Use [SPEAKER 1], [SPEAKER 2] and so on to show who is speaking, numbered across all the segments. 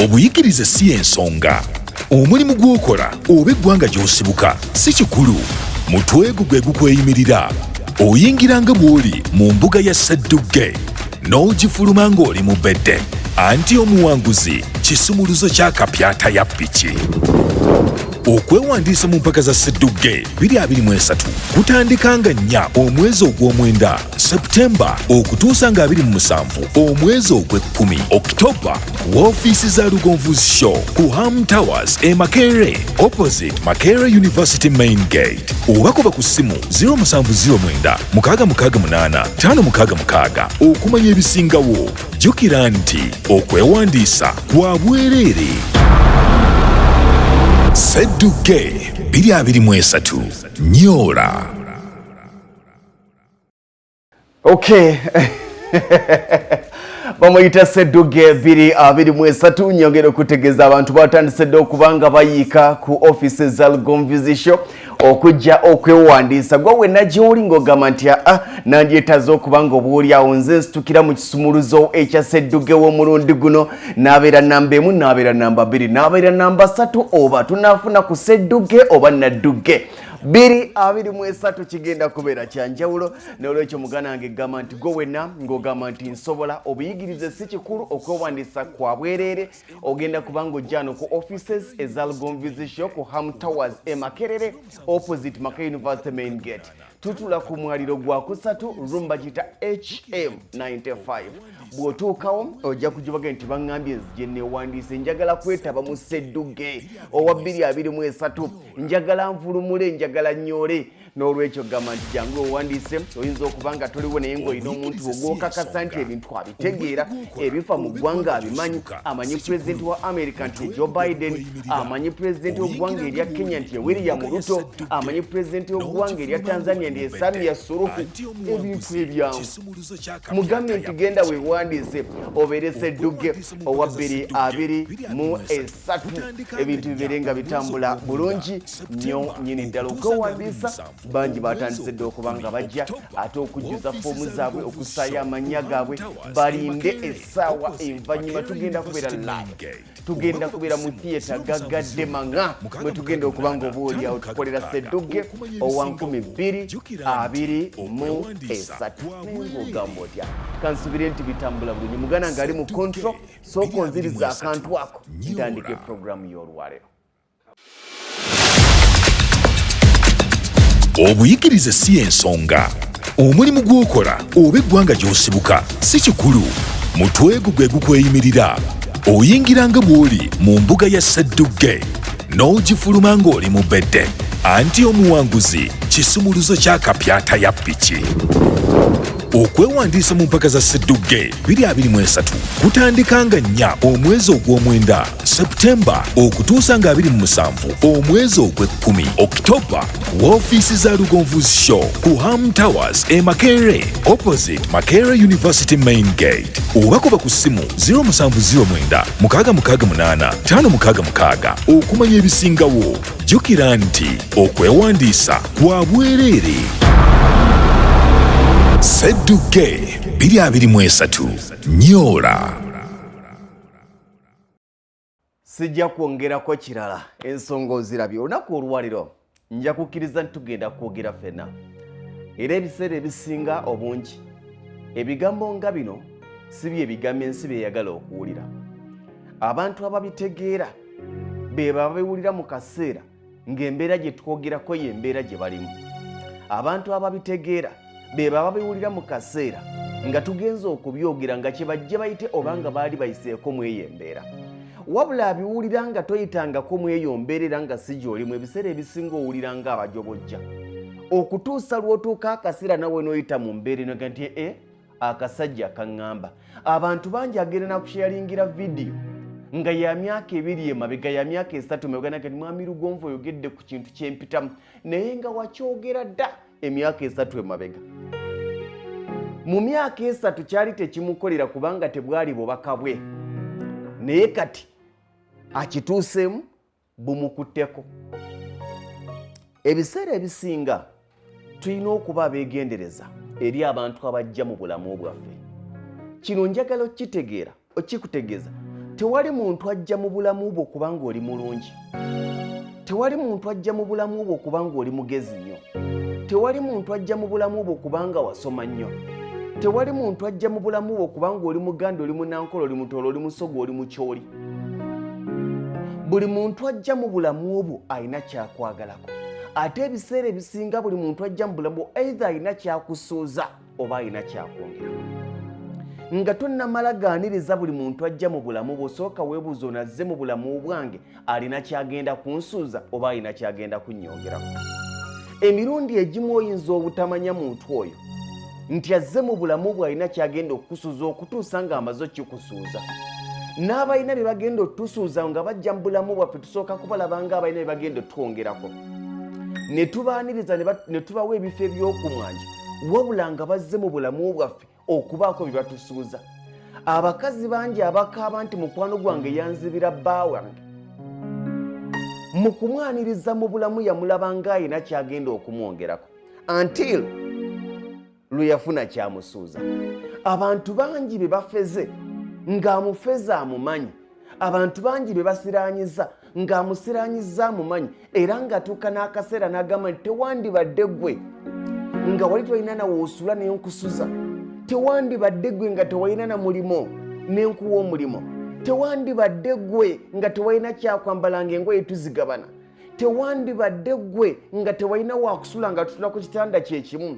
[SPEAKER 1] Obuyigirize si ensonga. Omulimu gw'okola oba eggwanga gy'osibuka si kikulu. Mutwe gwe gukweyimirira. Oyingira nga bw'oli mu mbuga ya Sseddugge n'ogifuluma ng'oli mu bedde. Anti omuwanguzi kisumuluzo kya kapyata ya ppiki. Okwewandiisa mu mpaka za Sseddugge 2023 kutandika nga 4 omwezi ogw'omwenda Septemba okutuusa nga 27 omwezi ogw'ekkumi Oktoba w'ofiisi za Lugonvuzi Show ku Ham Towers e Makerere opposite Makerere University Main Gate. Oba kuba ku ssimu 0709 668 566 okumanya ebisingawo. Jjukira nti okwewandiisa kwa bwereere. Sseddugge 2023 Nyola.
[SPEAKER 2] Okay. Bamuyita Sseddugge 2023 nyongera okutegeeza abantu batandise dde okubanga bayiika ku offices za Lugonvuzi Show okujja okwewandiisa. Gwe wenna gy'oli ng'ogamba nti nandyetaaze okubanga oba oli awo nze nsitukira mu kisumuluzo ekya Sseddugge w'omulundi guno n'abeera namba 1 n'abeera namba 2 n'abeera namba 3 oba tunaafuna ku Sseddugge oba Naddugge 2023 kigenda kubeera kyanjawulo. N'olwekyo mugana wange gamba nti gwe wenna ng'ogamba nti nsobola obuyigirize si kikulu okwewandiisa kwa bwereere ogenda kubanga ojja no ku offices eza Lugonvuzi Show ku Ham Towers e Makerere opposite Makerere University Main Gate. Tutula ku mwaliro gwa kusatu rumba kita HM95. Bw'otuukawo ojja kujubaga nti baŋŋambye gye neewandiise njagala kwetaba mu Sseddugge owa 2023 njagala nvulumule njagala nnyole. N'olwekyo gamba nti jangu owandiise oyinza okuba nga toliwo naye ng'olina omuntu ogw'okakasa nti ebintu abitegeera ebifa mu ggwanga abimanyi. Amanyi pulezidenti wa America nti Joe Biden, amanyi pulezidenti w'eggwanga erya Kenya nti William Ruto, amanyi pulezidenti w'eggwanga erya Tanzania nti Samia Suluhu. Ebintu ebyangu mugambe nti genda weewandiise obeere Sseddugge owa 2023 ebintu bibeere nga bitambula bulungi nnyo nnyini ddala. Okwewandiisa bangi batandise dde okubanga bajja ate okujjuza foomu zaabwe okusaayo amannya gaabwe balinde essaawa envanyuma. Tugenda kubeera live, tugenda kubeera mu theatre gaggadde maŋa mwe tugenda okubanga oba oli awo tukolera Sseddugge owa 2023 ng'ogamba otya kansubire nti bitambula bulungi. Mugana ng'ali mu control sooka onziriza akantu ako ntandike programu y'olwaleero.
[SPEAKER 1] Obuyigirize si ensonga. Omulimu gw'okola oba eggwanga gy'osibuka si kikulu. Mutwe gwe gukweyimirira. Oyingira nga bw'oli mu mbuga ya Sseddugge n'ogifuluma ng'oli mu bedde. Anti omuwanguzi kisumuluzo kya kapyata ya ppiki. Okwewandiisa mu mpaka za Sseddugge 2023 kutandika nga 4 omwezi ogw'omwenda Septemba okutuusa nga 27 omwezi ogw'ekkumi Oktoba w'ofiisi za Lugonvuzi Show ku Ham Towers e Makerere opposite Makerere University Main Gate. Oba kuba ku ssimu 0709 668 566 okumanya ebisingawo. Jjukira nti okwewandiisa kwa bwereere. Sseddugge 2023 Nyola.
[SPEAKER 2] Sijja kwongerako kirala ensonga ozirabye. Olunaku olwaliro nja kukkiriza nti tugenda kwogera ffenna. Era ebiseera ebisinga obungi ebigambo nga bino si bye bigambo ensi byeyagala okuwulira. Abantu ababitegeera be babiwulira mu kaseera ng'embeera gye twogerako y'embeera gye balimu. Abantu ababitegeera be babiwulira mu kaseera nga tugenza okubyogera nga kye bajje bayite obanga baali bayiseeko mu eyo embeera. Wabula abiwulira nga toyitangako mu eyo mbeera era nga si gy'olimu ebiseera ebisinga owulira nga abajobojja. Okutuusa lw'otuuka akaseera nawe n'oyita mu mbeera eno nti akasajja kaŋŋamba. Abantu bangi agenda nakusharingira vidiyo nga ya myaka 2 emabega ya myaka 3 emabega nti mwami Lugonvu oyogedde ku kintu kyempitamu naye nga wakyogera dda emyaka 3 emabega. Mu myaka 3 kyali tekimukolera kubanga tebwali bubaka bwe. Naye kati akituuseemu bumukutteko. Ebiseera ebisinga tulina okuba abeegendereza eri abantu abajja mu bulamu bwaffe. Kino njagala okitegeera okikutegeeza tewali muntu ajja mu bulamu bwo kubanga oli mulungi, tewali muntu ajja mu bulamu bwo kubanga oli mugezi nnyo, tewali muntu ajja mu bulamu bwo kubanga wasoma nnyo, tewali muntu ajja mu bulamu bwo kubanga oli muganda, oli munankola, oli mutoolo, oli musogo, oli mukyoli. Buli muntu ajja mu bulamu bwo alina kyakwagalako, ate ebiseera ebisinga buli muntu ajja mu bulamu bwo either alina kyakusuuza oba alina kyakwongerako. Nga tonnamala gaaniriza buli muntu ajja mu bulamu bwo, sooka weebuuza onazze mu bulamu bwange alina kyagenda kunsuuza oba alina kyagenda kunnyongerako. Emirundi egimu oyinza obutamanya muntu oyo nti azze mu bulamu bwe alina kyagenda okukusuuza okutuusa ng'amaze okikusuuza. N'abalina bye bagenda otusuuza nga bajja mu bulamu bwaffe tusooka kubalaba ng'abalina bye bagenda otwongerako, ne tubaaniriza ne tubawa ebifo eby'okumwanja, wabula nga bazze mu bulamu bwaffe okubaako bye batusuuza. Abakazi bangi abakaaba nti mukwano gwange yanzibira bba wange, mu kumwaniriza mu bulamu yamulaba ng'alina kyagenda okumwongerako until lwe yafuna kyamusuuza. Abantu bangi be bafeze ng'amufeza amumanyi, abantu bangi be basiraanyiza ng'amusiraanyiza amumanyi, era ng'atuuka n'akaseera n'agamba nti tewandibadde ggwe nga wali tolina nawe osula naye nkusuza, tewandibadde ggwe nga tewalina na mulimo ne nkuwa omulimo, tewandibadde ggwe nga tewalina kyakwambala ng'engoye tuzigabana, tewandibadde ggwe nga tewalina waakusula nga tutula ku kitanda kyekimu,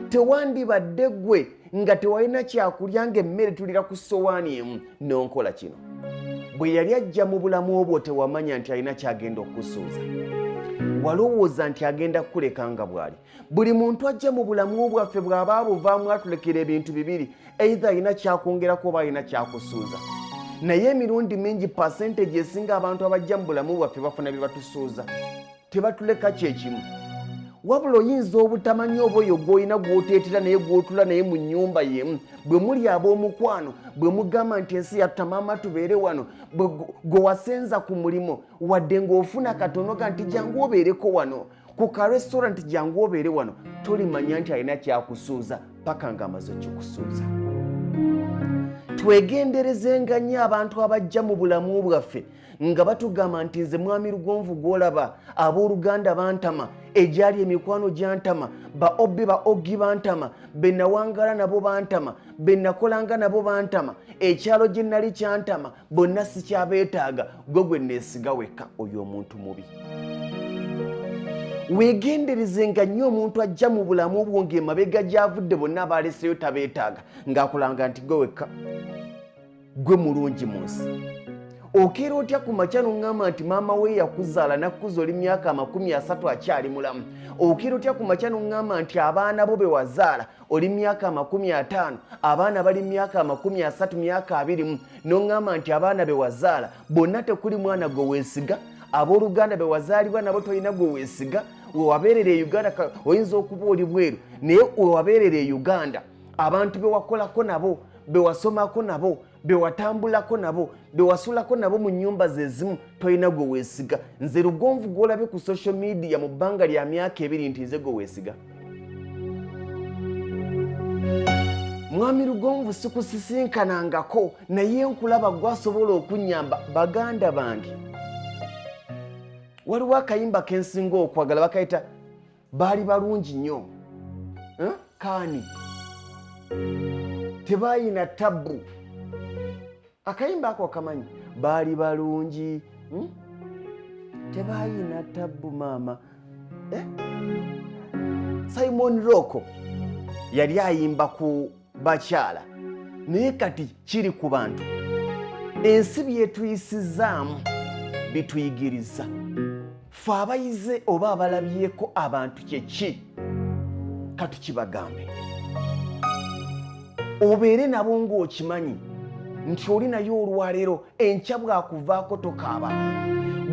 [SPEAKER 2] tewandibadde ggwe nga tewalina kyakulya ng'emmere tulira ku ssowaani emu. Nonkola kino. Bwe yali ajja mu bulamu obwo tewamanya nti alina kyagenda okusuuza, walowooza nti agenda kukuleka nga bw'ali. Buli muntu ajja mu bulamu bwaffe bw'aba abuvaamu atulekera ebintu bibiri, either alina kyakwongerako oba alina kyakusuuza. Naye emirundi mingi percentage esinga abantu abajja mu bulamu bwaffe bafuna bye batusuuza, tebatuleka kyekimu. Wabula oyinza obutamanya oba oyo gw'olina gw'oteetera naye gw'otula naye mu nnyumba yemu, bwe muli ab'omukwano, bwe mugamba nti ensi yatta maama tubeere wano, gwe wasenza ku mulimo, wadde ng'ofuna katonoga nti jangu obeereko wano, ku ka restaurant jangu obeere wano, tolimanya nti alina kyakusuuza paka ng'amaze okikusuuza. Twegenderezenga nnyo abantu abajja mu bulamu bwaffe nga batugamba nti nze mwami Lugonvu gw'olaba, ab'oluganda bantama, egyali emikwano gyantama, ba obbi ba oggi bantama, be nawangala nabo bantama, be nakolanga nabo bantama, ekyalo gye nnali kyantama, bonna sikyabeetaaga, gwe neesiga wekka. Oyo omuntu mubi. Weegenderezenga nnyo omuntu ajja mu bulamu bwo ng'emabega gy'avudde bonna abaaleseyo tabeetaaga, ng'akulanga nti gwe wekka, gwe mulungi mu nsi. Okeera otya ku makya n'oŋŋamba nti maama we yakuzaala nakkuza oli myaka 30 akyali mulamu. Okeera otya ku makya n'oŋŋamba nti abaana bo be wazaala oli myaka 50, abaana bali myaka 30, myaka 20, n'oŋŋamba nti abaana be wazaala bonna tekuli mwana gwe weesiga, ab'oluganda be wazaalibwa nabo tolina gwe weesiga. We wabeerera e Uganda oyinza okuba oli bweru, naye we wabeerera e Uganda abantu be wakolako nabo, be wasomako nabo, be watambulako nabo, be wasulako nabo mu nnyumba ze zimu, tolina gwe weesiga. Nze Lugonvu gw'olabye ku social media mu bbanga lya myaka 2 nti nze gwe weesiga. Mwami Lugonvu sikusisinkanangako, naye nkulaba gwasobola okunnyamba. Baganda bange, waliwo akayimba kensinga okwagala bakayita baali balungi nnyo, kaani tebaayina tabbu. Akayimba ako kamanyi, baali balungi tebaayina tabbu maama. Simon Rocco yali ayimba ku bakyala, naye kati kiri ku bantu. Ensi byetuyisizaamu bituyigiriza. Ffe abayize oba abalabyeko abantu kyeki katukibagambe, obeere nabo ng'okimanyi nti oli naye olwaleero enkya bwakuvaako tokaaba.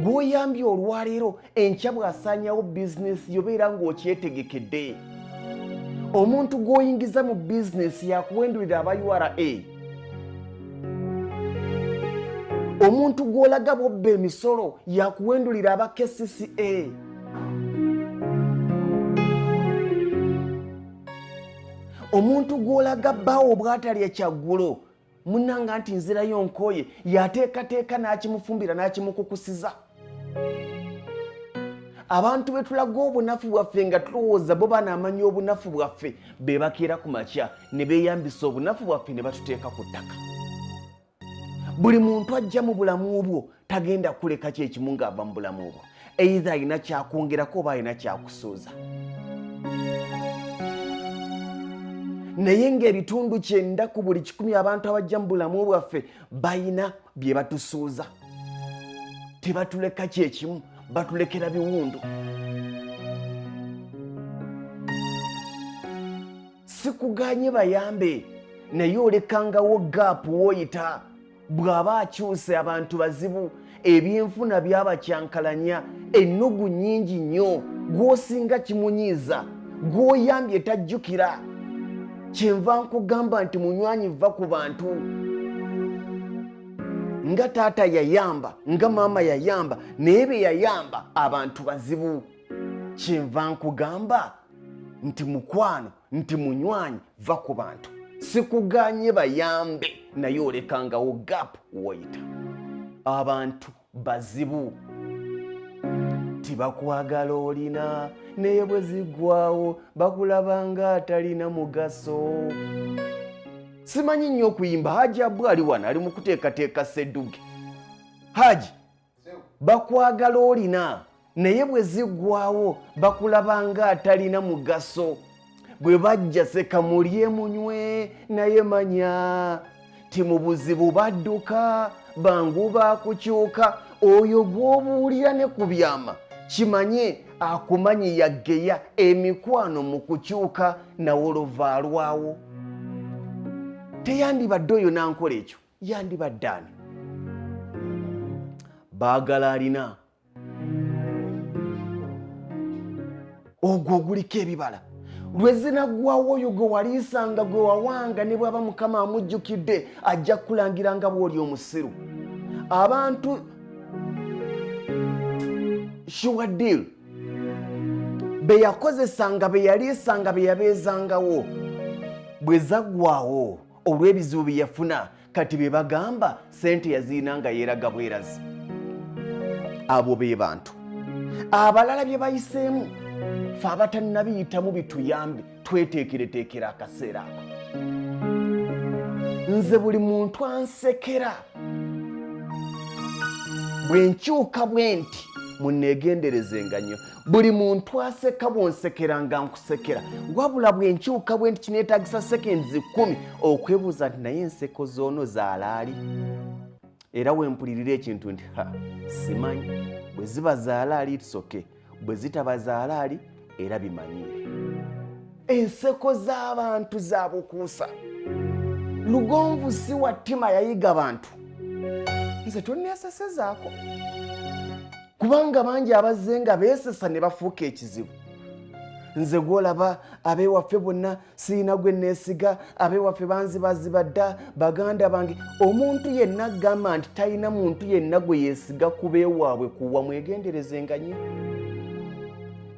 [SPEAKER 2] Gw'oyambye olwaleero enkya bwasaanyawo bizinesi yobeera ng'okyetegekedde. Omuntu gw'oyingiza mu bizinesi yakuwendulira aba URA, omuntu gw'olaga bw'obba emisolo yakuwendulira aba KCCA. Omuntu gw'olaga bbaawo bw'atalya kyaggulo munanga nti nzirayo nkooye yateekateeka n'akimufumbira n'akimukukusiza. Abantu betulaga obunafu bwaffe nga tulowooza bo banaamanya obunafu bwaffe be bakeera ku makya ne beeyambisa obunafu bwaffe ne batuteeka ku ttaka. Buli muntu ajja mu bulamu bwo tagenda kuleka kyekimu ng'ava mu bulamu bwo, either alina kyakwongerako oba alina kyakusuuza. Naye ng'ebitundu 90 ku buli 100 abantu abajja mu bulamu bwaffe balina bye batusuuza. Tebatuleka kyekimu, batulekera biwundu. Sikuganye bayambe, naye olekangawo gaapu w'oyita. Bw'aba akyuse abantu bazibu, ebyenfuna byabakyankalanya, ennugu nnyingi nnyo, gw'osinga kimunyiiza, gw'oyambye tajjukira. Kyenva nkugamba nti munywanyi vva ku bantu. Nga taata yayamba, nga maama yayamba, naye be yayamba abantu bazibu. Kyenva nkugamba nti mukwano, nti munywanyi vva ku bantu. Sikuganye bayambe, naye olekangawo gaapu w'oyita. Abantu bazibu. Tibakwagala olina, naye bwe ziggwawo bakulaba nga atalina mugaso. Simanyi nnyo okuyimba. Haji Abu ali wano ali mu kuteekateeka sedduge. Haji, bakwagala olina, naye bwe ziggwawo bakulaba nga atalina mugaso. Bwe bajja seka mulye munywe, naye manya ti mu buzibu badduka, bangu baakukyuka. Oyo gw'obuulira ne ku byama kimanye akumanyi yaggeya emikwano mu kukyuka nawe oluvaalwawo. Teyandibadde oyo nankola ekyo, yandibadde ani? Baagala alina. Ogwo oguliko ebibala. Lwe zinaggwawo oyo gwe waliisanga gwe wawanga ne bw'aba Mukama amujjukidde ajja kukulangira nga bw'oli omusiru. Abantu Shuwadil be yakozesanga, be yaliisanga, be yabeezangawo, bwe zaggwawo olw'ebizibu bye yafuna, kati be bagamba ssente yaziina nga yeeraga bwerazi. Abo be bantu. Abalala bye bayiseemu ffe abatannabiyitamu bituyambe tweteekereteekera akaseera ako. Nze buli muntu ansekera. Bwe nkyuka bwe nti munneegenderezenga nnyo. Buli muntu aseka bw'onsekera nga nkusekera. Wabula bwe nkyuka bwe nti kineetaagisa seconds 10 okwebuuza nti naye enseko zoono zaalaali. Era we mpulirira ekintu nti simanyi. Bwe ziba zaalaali tusoke, bwe zitaba zaalaali era bimanyire. Enseko z'abantu za bukuusa. Lugonvu si wa ttima yayiga bantu. Nze tonneesesezaako. Kubanga bangi abazze nga beesesa ne bafuuka ekizibu. Nze gw'olaba ab'ewaffe bonna sirina gwe neesiga, ab'ewaffe banzibaziba dda, baganda bange. Omuntu yenna agamba nti talina muntu yenna gwe yeesiga ku b'ewaabwe kuwa, mwegenderezenga nnyo.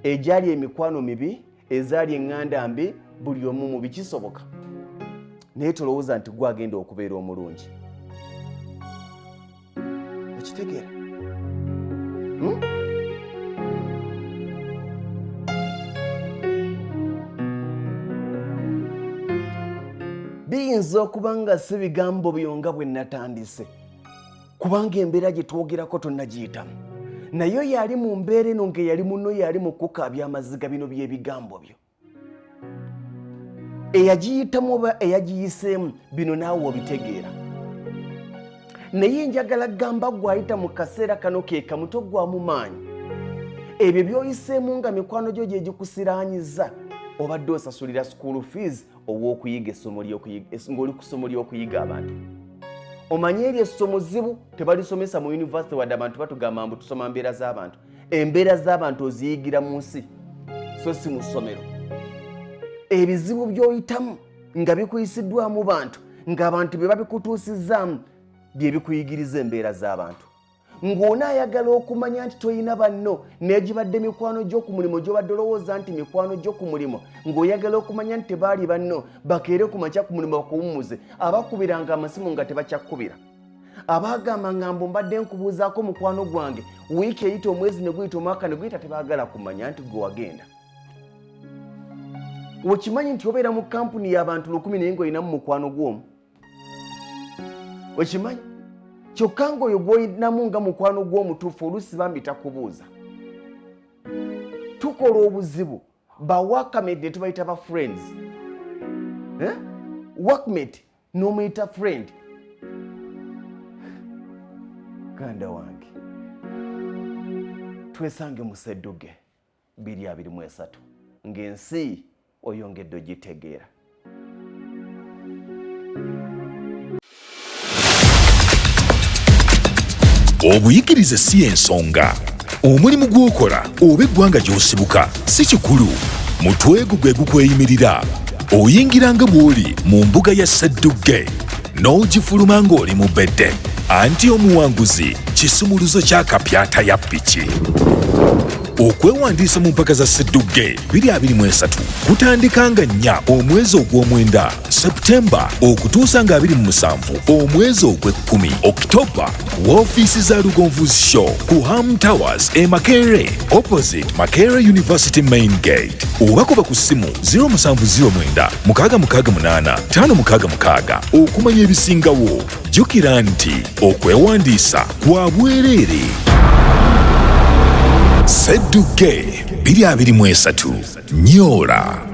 [SPEAKER 2] Egyali emikwano mibi, ezaali eŋŋanda mbi, buli omu mubi kisoboka. Naye tolowooza nti gwe agenda okubeera omulungi. Okitegeera? Biyinza okuba nga si bigambo byonga bwe natandise, kubanga embeera gye twogerako tonnagiyitamu. Naye oyo ali mu mbeera eno ng'eyali munno yali mu kukaabya amaziga bino by'ebigambo byo. Eyagiyitamu oba eyagiyiseemu bino naawe obitegeera. Naye njagala gamba gw'ayita mu kaseera kano ke kamuto gwamu maanyi. Ebyo by'oyiseemu nga mikwano gyo gye gikusiraanyiza, obadde osasulira school fees ow'okuyiga essomo ng'oli ku ssomo ly'okuyiga abantu. Omanye eryo essomo zibu tebalisomesa mu yunivasite wadde abantu batugamba mbu tusoma mbeera z'abantu. Embeera z'abantu oziyigira mu nsi, so si mu ssomero. Ebizibu by'oyitamu nga bikuyisiddwamu bantu, ng'abantu be babikutuusizzaamu bye bikuyigiriza embeera z'abantu. ng'onaayagala okumanya nti toyina banno n'egibadde mikwano gy'oku mulimo gy'obadde olowooza nti mikwano gy'oku mulimo ng'oyagala okumanya nti tebaali banno bakeere ku makya ku mulimo bakuwummuze abakubiranga amasimu nga tebakyakubira abaagamba ngambo mbadde nkubuuzaako mukwano gwange wiiki eyita omwezi ne guyita omwaka ne guyita tebaagala kumanya nti gwe wagenda okimanyi nti obeera mu kampuni y'abantu 100 naye ng'olinamu mukwano gw'omu okimanyi kyokka ng'oyo gw'olinamu nga mukwano gw'omutuufu oluusi bambi takubuuza tukola obuzibu bawakamate ne tubayita ba friends workmate n'omuyita friend ganda wange twesange mu Ssedduge 2023 ng'ensi oyongedde ogitegeera.
[SPEAKER 1] Obuyigirize si ensonga. Omulimu gw'okola oba eggwanga gy'osibuka si kikulu. Mutwe gwe gukweyimirira. Oyingiranga bw'oli mu mbuga ya Ssedduge n'ogifuluma ng'oli mu bedde. Anti omuwanguzi kisumuluzo ky'akapyata ya ppiki. Okwewandiisa mu mpaka za Ssedduge 2023 kutandika nga 4 omwezi ogw'omwenda Septemba okutuusa nga 27 omwezi ogw'ekkumi Oktoba w'ofiisi za Lugonvuzi Show ku Ham Towers e Makerere opposite Makerere University Main Gate oba kuba ku ssimu 0709 668 566 okumanya ebisingawo. Jjukira nti okwewandiisa kwa bwereere. Ssedduge 2023 Nyoola.